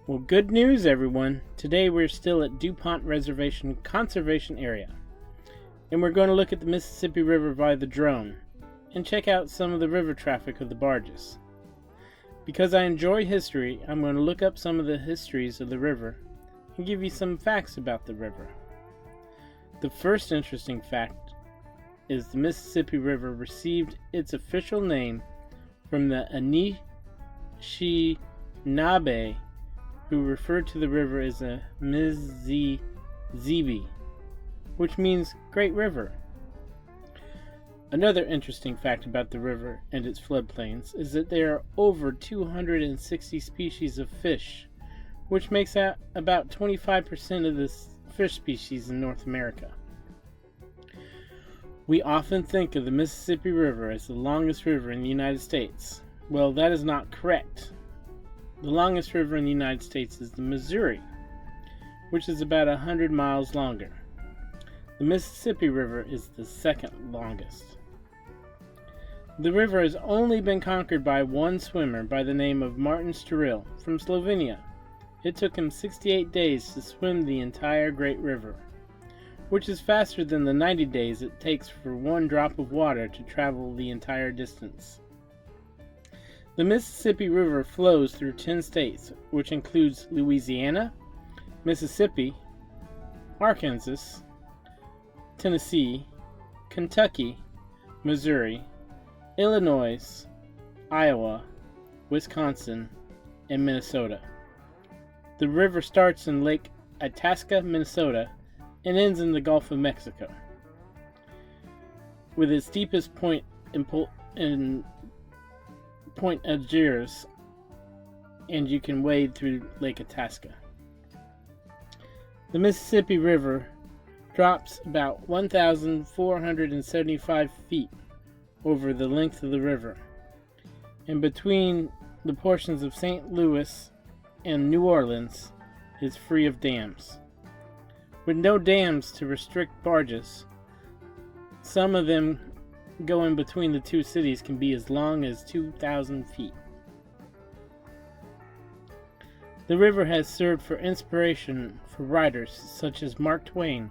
Well, good news, everyone. Today we're still at DuPont Reservation Conservation Area, and we're going to look at the Mississippi River via the drone and check out some of the river traffic of the barges. Because I enjoy history, I'm going to look up some of the histories of the river and give you some facts about the river. The first interesting fact is the Mississippi River received its official name from the Anishinaabe, who referred to the river as a Mississippi, which means Great River. Another interesting fact about the river and its floodplains is that there are over 260 species of fish, which makes out about 25% of the fish species in North America. We often think of the Mississippi River as the longest river in the United States. Well, that is not correct. The longest river in the United States is the Missouri, which is about 100 miles longer. The Mississippi River is the second longest. The river has only been conquered by one swimmer by the name of Martin Storil from Slovenia. It took him 68 days to swim the entire Great River, which is faster than the 90 days it takes for one drop of water to travel the entire distance. The Mississippi River flows through 10 states, which includes Louisiana, Mississippi, Arkansas, Tennessee, Kentucky, Missouri, Illinois, Iowa, Wisconsin, and Minnesota. The river starts in Lake Itasca, Minnesota, and ends in the Gulf of Mexico, with its deepest point in Point Algiers, and you can wade through Lake Itasca. The Mississippi River drops about 1,475 feet over the length of the river, and between the portions of St. Louis and New Orleans is free of dams. With no dams to restrict barges, some of them going between the two cities can be as long as 2,000 feet. The river has served for inspiration for writers such as Mark Twain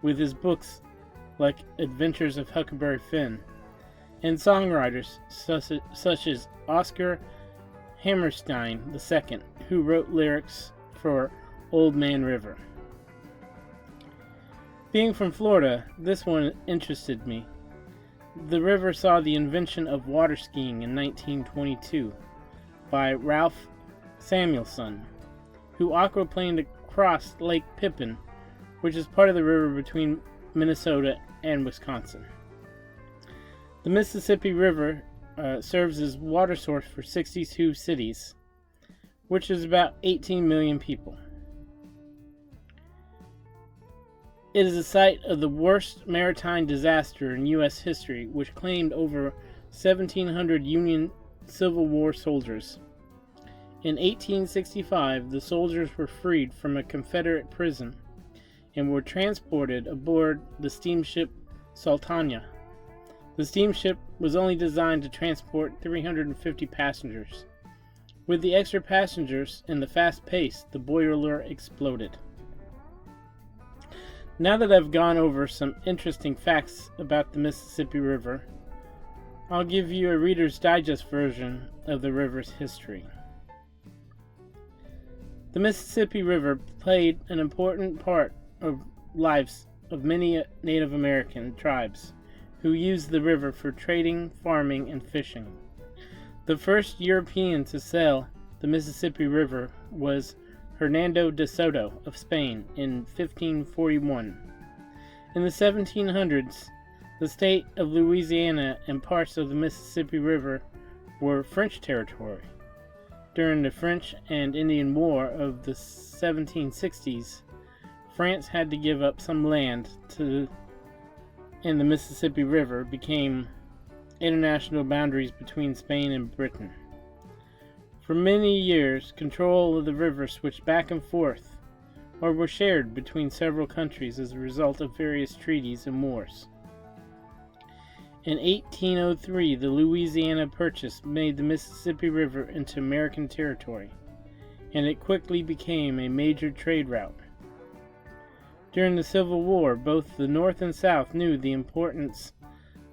with his books like Adventures of Huckleberry Finn, and songwriters such as Oscar Hammerstein II, who wrote lyrics for Old Man River. Being from Florida, this one interested me. The river saw the invention of water skiing in 1922 by Ralph Samuelson, who aquaplaned across Lake Pippin, which is part of the river between Minnesota and Wisconsin. The Mississippi River serves as water source for 62 cities, which is about 18 million people. It is the site of the worst maritime disaster in U.S. history, which claimed over 1,700 Union Civil War soldiers. In 1865, the soldiers were freed from a Confederate prison and were transported aboard the steamship Sultana. The steamship was only designed to transport 350 passengers. With the extra passengers and the fast pace, the boiler exploded. Now that I've gone over some interesting facts about the Mississippi River, I'll give you a Reader's Digest version of the river's history. The Mississippi River played an important part of lives of many Native American tribes who used the river for trading, farming, and fishing. The first European to sail the Mississippi River was Hernando de Soto of Spain in 1541. In the 1700s, the state of Louisiana and parts of the Mississippi River were French territory. During the French and Indian War of the 1760s, France had to give up some land and the Mississippi River became international boundaries between Spain and Britain. For many years, control of the river switched back and forth, or were shared between several countries as a result of various treaties and wars. In 1803, the Louisiana Purchase made the Mississippi River into American territory. and it quickly became a major trade route. During the Civil War, both the North and South knew the importance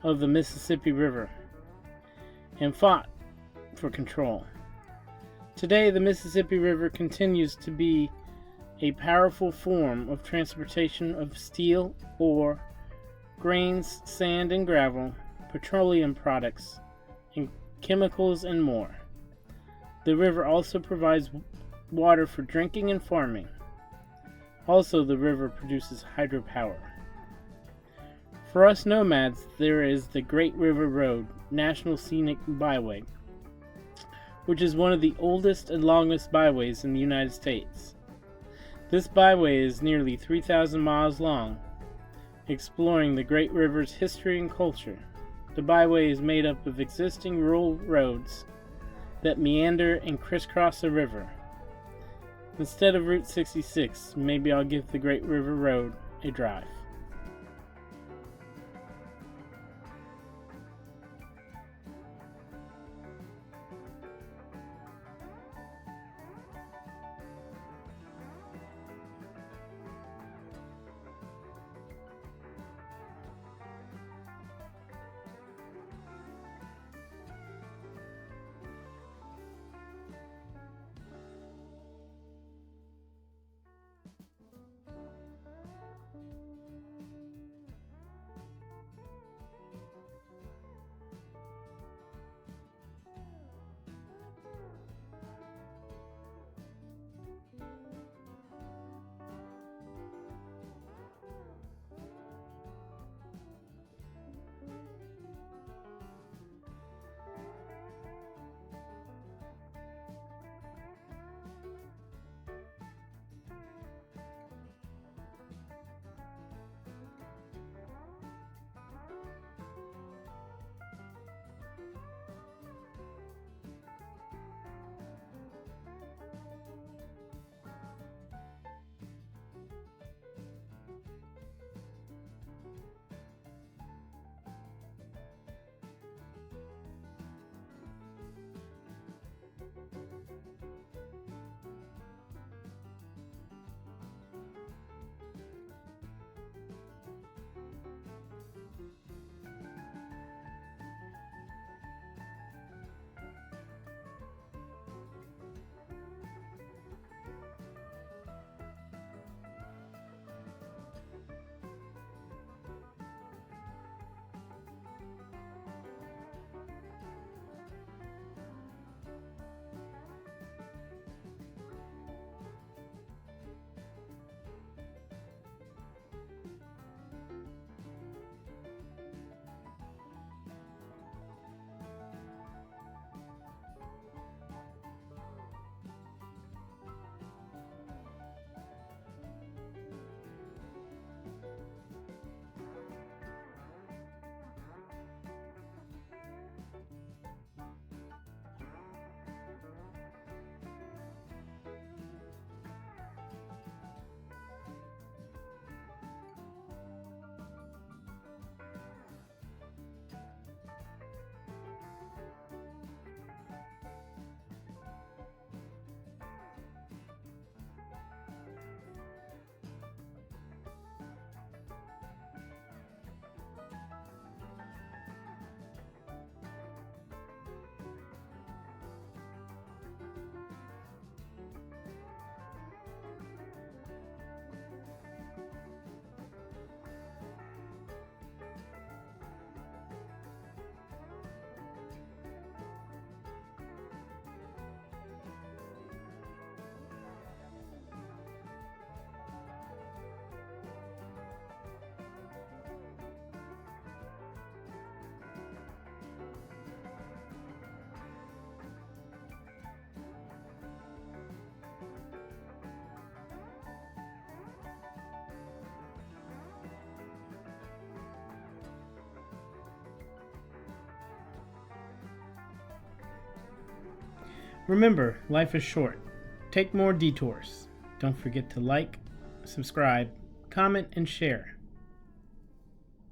of the Mississippi River and fought for control. Today, the Mississippi River continues to be a powerful form of transportation of steel, ore, grains, sand and gravel, petroleum products, and chemicals and more. The river also provides water for drinking and farming. Also, the river produces hydropower. For us nomads, there is the Great River Road, National Scenic Byway, which is one of the oldest and longest byways in the United States. This byway is nearly 3,000 miles long, exploring the Great River's history and culture. The byway is made up of existing rural roads that meander and crisscross the river. Instead of Route 66, maybe I'll give the Great River Road a drive. Remember, life is short. Take more detours. Don't forget to like, subscribe, comment, and share.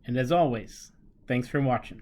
And as always, thanks for watching.